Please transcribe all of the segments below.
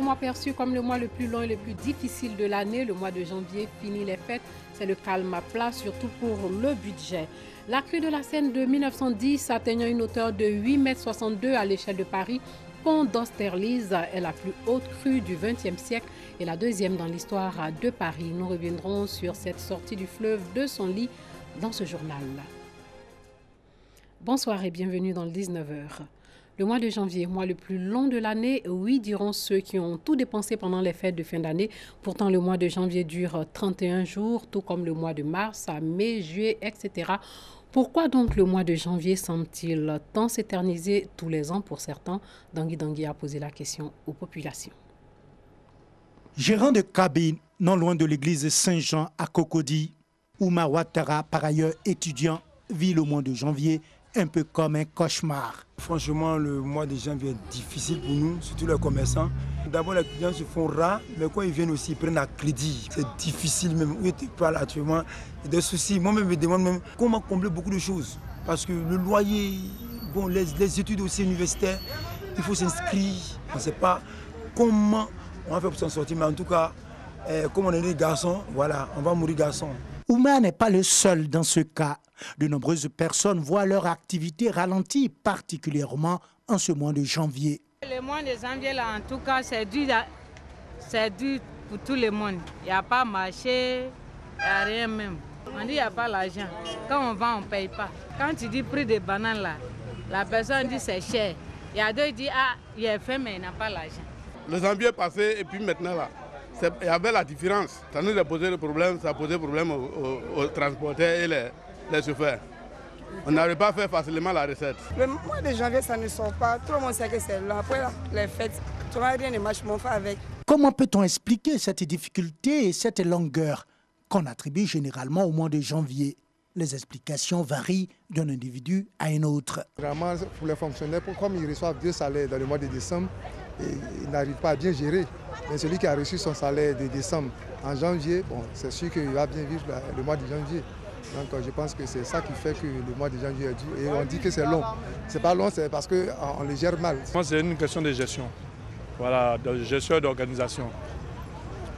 mois perçu comme le mois le plus long et le plus difficile de l'année. Le mois de janvier finit les fêtes. C'est le calme à plat, surtout pour le budget. La crue de la Seine de 1910 atteignant une hauteur de 8,62 m à l'échelle de Paris, pont d'Austerlitz est la plus haute crue du XXe siècle et la deuxième dans l'histoire de Paris. Nous reviendrons sur cette sortie du fleuve de son lit dans ce journal. Bonsoir et bienvenue dans le 19h. Le mois de janvier, mois le plus long de l'année, oui, diront ceux qui ont tout dépensé pendant les fêtes de fin d'année. Pourtant, le mois de janvier dure 31 jours, tout comme le mois de mars, à mai, juillet, etc. Pourquoi donc le mois de janvier semble-t-il tant s'éterniser tous les ans pour certains? Dangui Dangui a posé la question aux populations. Gérant de cabine, non loin de l'église Saint-Jean à Cocody, Oumar Ouattara, par ailleurs étudiant, vit le mois de janvier un peu comme un cauchemar. Franchement, le mois de janvier est difficile pour nous, surtout les commerçants. D'abord, les clients se font rares, mais quand ils viennent aussi, ils prennent à crédit. C'est difficile même. Où tu parles actuellement, il y a des soucis. Moi-même, je me demande même comment combler beaucoup de choses. Parce que le loyer, bon, les études aussi universitaires, il faut s'inscrire. On ne sait pas comment on va faire pour s'en sortir, mais en tout cas, comme on est des garçons, voilà, on va mourir garçon. Oumar n'est pas le seul dans ce cas. De nombreuses personnes voient leur activité ralentie, particulièrement en ce mois de janvier. Le mois de janvier, là, en tout cas, c'est dur pour tout le monde. Il n'y a pas marché, il n'y a rien même. On dit qu'il n'y a pas l'argent. Quand on vend, on ne paye pas. Quand tu dis prix des bananes, là, la personne dit c'est cher. Il y a deux qui disent ah, il est fait, mais il n'a pas l'argent. Le janvier passé et puis maintenant, là, il y avait la différence. Ça nous a posé le problème, ça a posé problème aux transporteurs et les chauffeurs. On n'arrive pas à faire facilement la recette. Le mois de janvier, ça ne sort pas. Tout le monde sait que c'est là. Après les fêtes, tout le monde rien ne marche, on fait avec. Comment peut-on expliquer cette difficulté et cette longueur qu'on attribue généralement au mois de janvier? Les explications varient d'un individu à un autre. Vraiment, pour les fonctionnaires, comme ils reçoivent 2 salaires dans le mois de décembre, ils n'arrivent pas à bien gérer. Mais celui qui a reçu son salaire de décembre en janvier, bon, c'est sûr qu'il va bien vivre le mois de janvier. Donc je pense que c'est ça qui fait que le mois de janvier est dur. Et on dit que c'est long. C'est pas long, c'est parce qu'on le gère mal. Moi, c'est une question de gestion. Voilà, de gestion et d'organisation.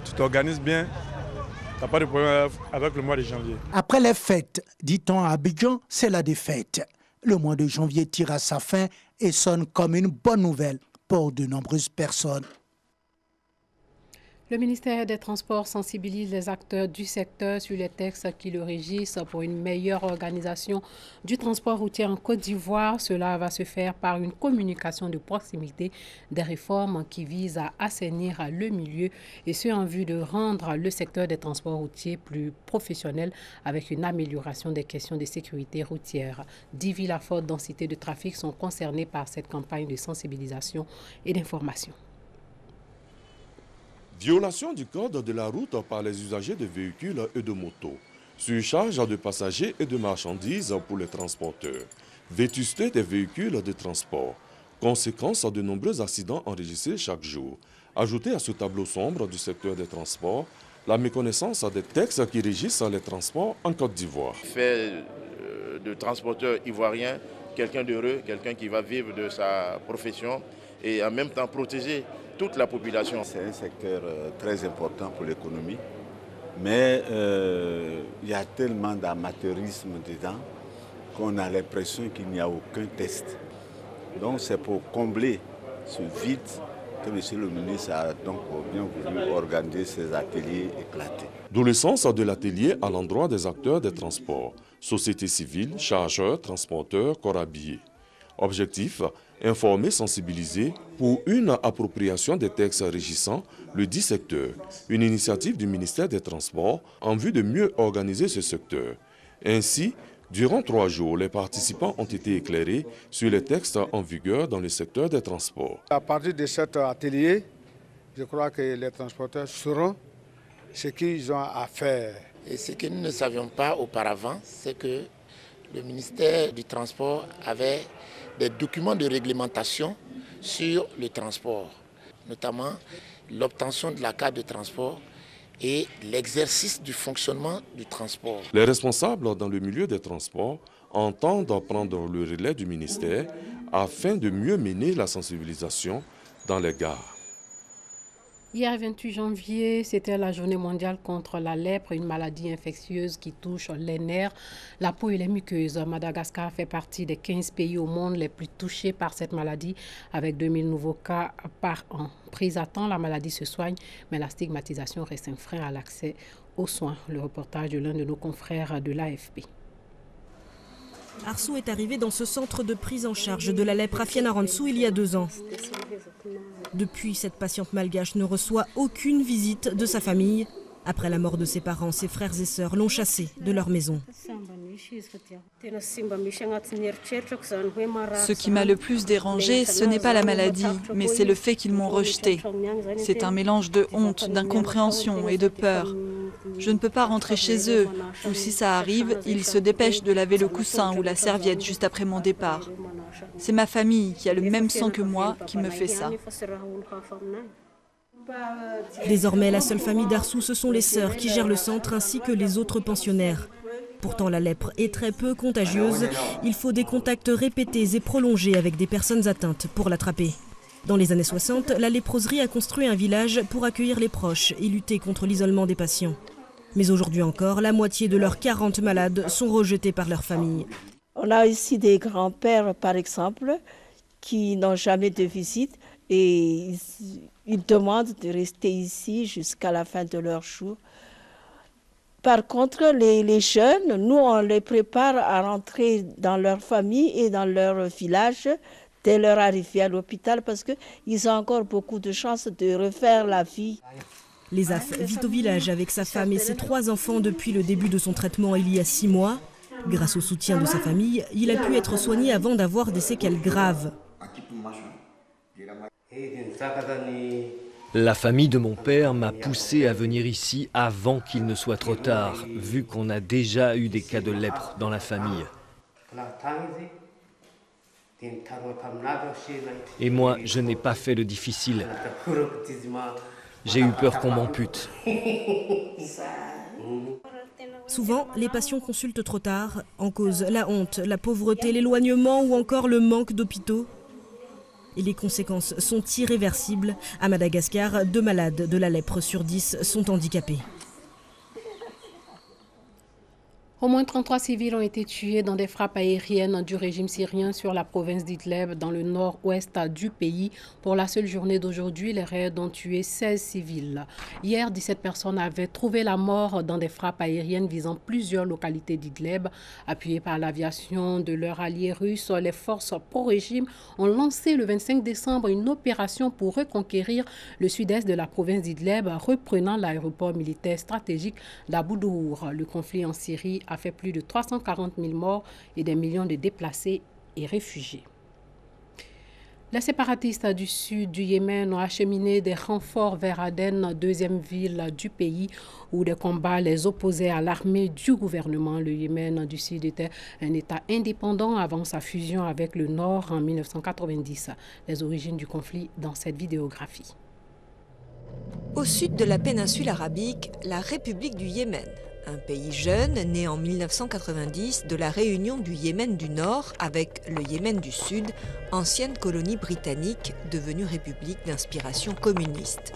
Tu t'organises bien, tu n'as pas de problème avec le mois de janvier. Après les fêtes, dit-on à Abidjan, c'est la défaite. Le mois de janvier tire à sa fin et sonne comme une bonne nouvelle pour de nombreuses personnes. Le ministère des Transports sensibilise les acteurs du secteur sur les textes qui le régissent pour une meilleure organisation du transport routier en Côte d'Ivoire. Cela va se faire par une communication de proximité, des réformes qui visent à assainir le milieu et ce en vue de rendre le secteur des transports routiers plus professionnel avec une amélioration des questions de sécurité routière. 10 villes à forte densité de trafic sont concernées par cette campagne de sensibilisation et d'information. Violation du code de la route par les usagers de véhicules et de motos. Surcharge de passagers et de marchandises pour les transporteurs. Vétusté des véhicules de transport. Conséquence de nombreux accidents enregistrés chaque jour. Ajoutez à ce tableau sombre du secteur des transports la méconnaissance des textes qui régissent les transports en Côte d'Ivoire. Fait de transporteur ivoirien quelqu'un d'heureux, quelqu'un qui va vivre de sa profession et en même temps protéger toute la population. C'est un secteur très important pour l'économie, mais il y a tellement d'amateurisme dedans qu'on a l'impression qu'il n'y a aucun test. Donc c'est pour combler ce vide que M. le ministre a donc bien voulu organiser ces ateliers éclatés. D'où le sens de l'atelier à l'endroit des acteurs des transports, société civile, chargeurs, transporteurs, corps habillés. Objectif, informer, sensibiliser pour une appropriation des textes régissant le dit secteur. Une initiative du ministère des Transports en vue de mieux organiser ce secteur. Ainsi, durant 3 jours, les participants ont été éclairés sur les textes en vigueur dans le secteur des transports. À partir de cet atelier, je crois que les transporteurs sauront ce qu'ils ont à faire. Et ce que nous ne savions pas auparavant, c'est que le ministère du Transport avait des documents de réglementation sur le transport, notamment l'obtention de la carte de transport et l'exercice du fonctionnement du transport. Les responsables dans le milieu des transports entendent prendre le relais du ministère afin de mieux mener la sensibilisation dans les gares. Hier, 28 janvier, c'était la journée mondiale contre la lèpre, une maladie infectieuse qui touche les nerfs, la peau et les muqueuses. Madagascar fait partie des 15 pays au monde les plus touchés par cette maladie, avec 2000 nouveaux cas par an. Prise à temps, la maladie se soigne, mais la stigmatisation reste un frein à l'accès aux soins. Le reportage de l'un de nos confrères de l'AFP. Arsou est arrivé dans ce centre de prise en charge de la lèpre à Fianarantsoa il y a 2 ans. Depuis, cette patiente malgache ne reçoit aucune visite de sa famille. Après la mort de ses parents, ses frères et sœurs l'ont chassée de leur maison. Ce qui m'a le plus dérangé, ce n'est pas la maladie, mais c'est le fait qu'ils m'ont rejetée. C'est un mélange de honte, d'incompréhension et de peur. Je ne peux pas rentrer chez eux, ou si ça arrive, ils se dépêchent de laver le coussin ou la serviette juste après mon départ. C'est ma famille qui a le même sang que moi qui me fait ça. Désormais, la seule famille d'Arsou, ce sont les sœurs qui gèrent le centre ainsi que les autres pensionnaires. Pourtant, la lèpre est très peu contagieuse. Il faut des contacts répétés et prolongés avec des personnes atteintes pour l'attraper. Dans les années 60, la léproserie a construit un village pour accueillir les proches et lutter contre l'isolement des patients. Mais aujourd'hui encore, la moitié de leurs 40 malades sont rejetés par leur famille. On a ici des grands-pères, par exemple, qui n'ont jamais de visite et ils demandent de rester ici jusqu'à la fin de leur jour. Par contre, les jeunes, nous, on les prépare à rentrer dans leur famille et dans leur village dès leur arrivée à l'hôpital parce qu'ils ont encore beaucoup de chances de refaire la vie. Lesaf vit au village avec sa femme et ses 3 enfants depuis le début de son traitement il y a 6 mois. Grâce au soutien de sa famille, il a pu être soigné avant d'avoir des séquelles graves. La famille de mon père m'a poussé à venir ici avant qu'il ne soit trop tard, vu qu'on a déjà eu des cas de lèpre dans la famille. Et moi, je n'ai pas fait le difficile. J'ai eu peur qu'on m'ampute. Souvent, les patients consultent trop tard, en cause la honte, la pauvreté, l'éloignement ou encore le manque d'hôpitaux. Et les conséquences sont irréversibles. À Madagascar, 2 malades de la lèpre sur 10 sont handicapés. Au moins 33 civils ont été tués dans des frappes aériennes du régime syrien sur la province d'Idlib, dans le nord-ouest du pays. Pour la seule journée d'aujourd'hui, les raids ont tué 16 civils. Hier, 17 personnes avaient trouvé la mort dans des frappes aériennes visant plusieurs localités d'Idlib. Appuyées par l'aviation de leur allié russe, les forces pro-régime ont lancé le 25 décembre une opération pour reconquérir le sud-est de la province d'Idlib, reprenant l'aéroport militaire stratégique d'Abu Douhour. Le conflit en Syrie a fait plus de 340 000 morts et des millions de déplacés et réfugiés. Les séparatistes du sud du Yémen ont acheminé des renforts vers Aden, deuxième ville du pays, où des combats les opposaient à l'armée du gouvernement. Le Yémen du Sud était un État indépendant avant sa fusion avec le Nord en 1990. Les origines du conflit dans cette vidéographie. Au sud de la péninsule arabique, la République du Yémen. Un pays jeune, né en 1990 de la réunion du Yémen du Nord avec le Yémen du Sud, ancienne colonie britannique devenue république d'inspiration communiste.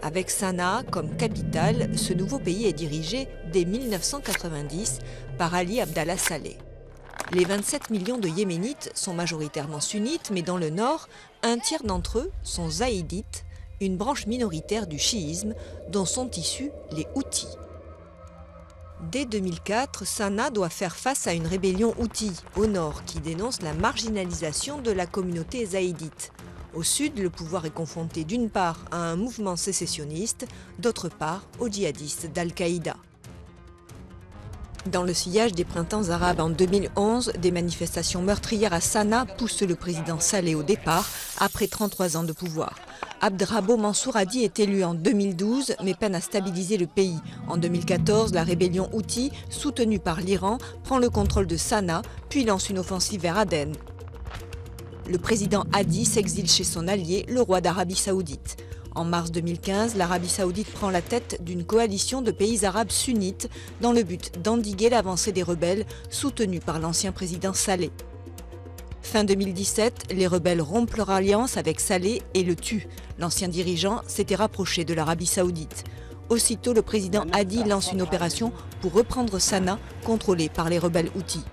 Avec Sanaa comme capitale, ce nouveau pays est dirigé dès 1990 par Ali Abdallah Saleh. Les 27 millions de Yéménites sont majoritairement sunnites, mais dans le Nord, un tiers d'entre eux sont zaïdites, une branche minoritaire du chiisme dont sont issus les Houthis. Dès 2004, Sanaa doit faire face à une rébellion Houthi au nord qui dénonce la marginalisation de la communauté zaïdite. Au sud, le pouvoir est confronté d'une part à un mouvement sécessionniste, d'autre part aux djihadistes d'Al-Qaïda. Dans le sillage des printemps arabes en 2011, des manifestations meurtrières à Sanaa poussent le président Saleh au départ après 33 ans de pouvoir. Abdrabbo Mansour Hadi est élu en 2012, mais peine à stabiliser le pays. En 2014, la rébellion Houthi, soutenue par l'Iran, prend le contrôle de Sanaa, puis lance une offensive vers Aden. Le président Hadi s'exile chez son allié, le roi d'Arabie Saoudite. En mars 2015, l'Arabie Saoudite prend la tête d'une coalition de pays arabes sunnites dans le but d'endiguer l'avancée des rebelles, soutenus par l'ancien président Saleh. Fin 2017, les rebelles rompent leur alliance avec Saleh et le tuent. L'ancien dirigeant s'était rapproché de l'Arabie Saoudite. Aussitôt, le président Hadi lance une opération pour reprendre Sanaa, contrôlée par les rebelles houthis.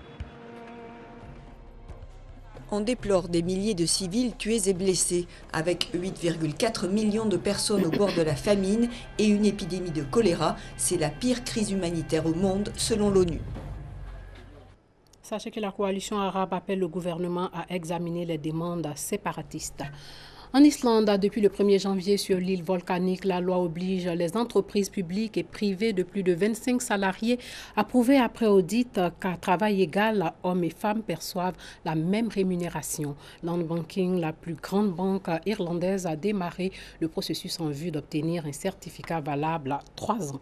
On déplore des milliers de civils tués et blessés, avec 8,4 millions de personnes au bord de la famine et une épidémie de choléra. C'est la pire crise humanitaire au monde, selon l'ONU. Sachez que la coalition arabe appelle le gouvernement à examiner les demandes séparatistes. En Islande, depuis le 1er janvier sur l'île volcanique, la loi oblige les entreprises publiques et privées de plus de 25 salariés à prouver après audit qu'à travail égal, hommes et femmes perçoivent la même rémunération. Landbanking, la plus grande banque irlandaise, a démarré le processus en vue d'obtenir un certificat valable à 3 ans.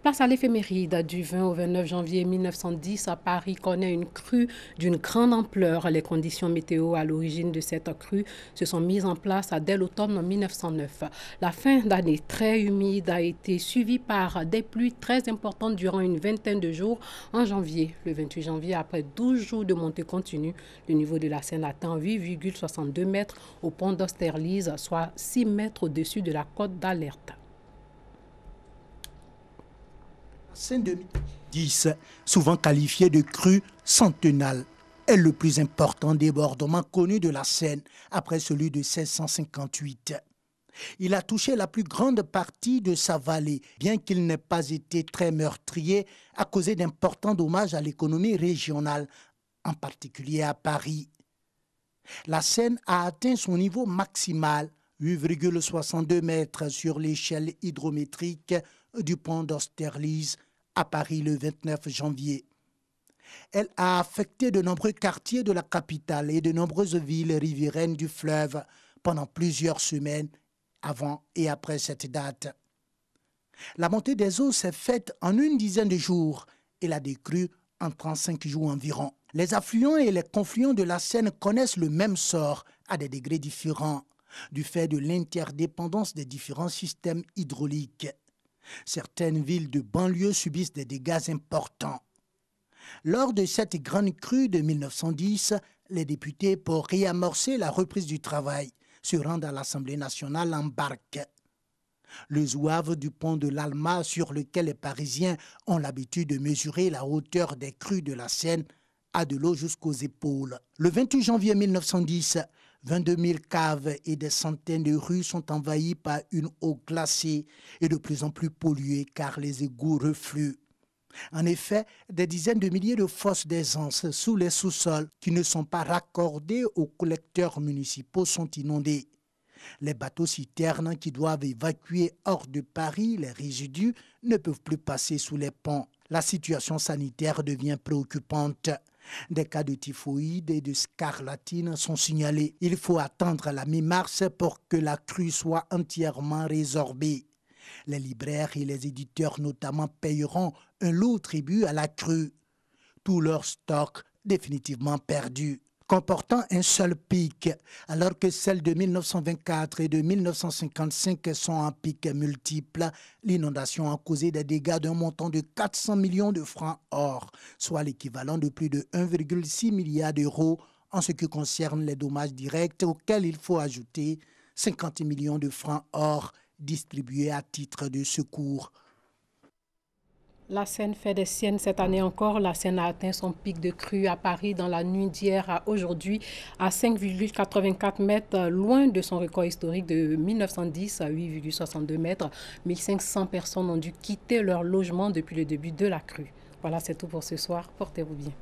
Place à l'éphéméride du 20 au 29 janvier 1910, à Paris connaît une crue d'une grande ampleur. Les conditions météo à l'origine de cette crue se sont mises en place dès l'automne 1909. La fin d'année très humide a été suivie par des pluies très importantes durant une vingtaine de jours en janvier. Le 28 janvier, après 12 jours de montée continue, le niveau de la Seine atteint 8,62 mètres au pont d'Austerlitz, soit 6 mètres au-dessus de la cote d'alerte. Seine 2010, souvent qualifiée de crue centennale, est le plus important débordement connu de la Seine après celui de 1658. Il a touché la plus grande partie de sa vallée, bien qu'il n'ait pas été très meurtrier, à cause d'importants dommages à l'économie régionale, en particulier à Paris. La Seine a atteint son niveau maximal, 8,62 mètres sur l'échelle hydrométrique du pont d'Austerlitz à Paris le 29 janvier. Elle a affecté de nombreux quartiers de la capitale et de nombreuses villes riveraines du fleuve pendant plusieurs semaines avant et après cette date. La montée des eaux s'est faite en une dizaine de jours et la décrue en 35 jours environ. Les affluents et les confluents de la Seine connaissent le même sort à des degrés différents, du fait de l'interdépendance des différents systèmes hydrauliques. Certaines villes de banlieue subissent des dégâts importants. Lors de cette grande crue de 1910, les députés, pour réamorcer la reprise du travail, se rendent à l'Assemblée nationale en barque. Le zouave du pont de l'Alma, sur lequel les Parisiens ont l'habitude de mesurer la hauteur des crues de la Seine, a de l'eau jusqu'aux épaules. Le 28 janvier 1910, 22 000 caves et des centaines de rues sont envahies par une eau glacée et de plus en plus polluée car les égouts refluent. En effet, des dizaines de milliers de fosses d'aisance sous les sous-sols qui ne sont pas raccordés aux collecteurs municipaux sont inondés. Les bateaux-citernes qui doivent évacuer hors de Paris les résidus ne peuvent plus passer sous les ponts. La situation sanitaire devient préoccupante. Des cas de typhoïde et de scarlatine sont signalés. Il faut attendre la mi-mars pour que la crue soit entièrement résorbée. Les libraires et les éditeurs notamment payeront un lourd tribut à la crue. Tout leur stock définitivement perdu. Comportant un seul pic, alors que celles de 1924 et de 1955 sont en pic multiples, l'inondation a causé des dégâts d'un montant de 400 millions de francs or, soit l'équivalent de plus de 1,6 milliard d'euros en ce qui concerne les dommages directs auxquels il faut ajouter 50 millions de francs or distribués à titre de secours. La Seine fait des siennes cette année encore. La Seine a atteint son pic de crue à Paris dans la nuit d'hier à aujourd'hui à 5,84 mètres, loin de son record historique de 1910 à 8,62 mètres. 1500 personnes ont dû quitter leur logement depuis le début de la crue. Voilà, c'est tout pour ce soir. Portez-vous bien.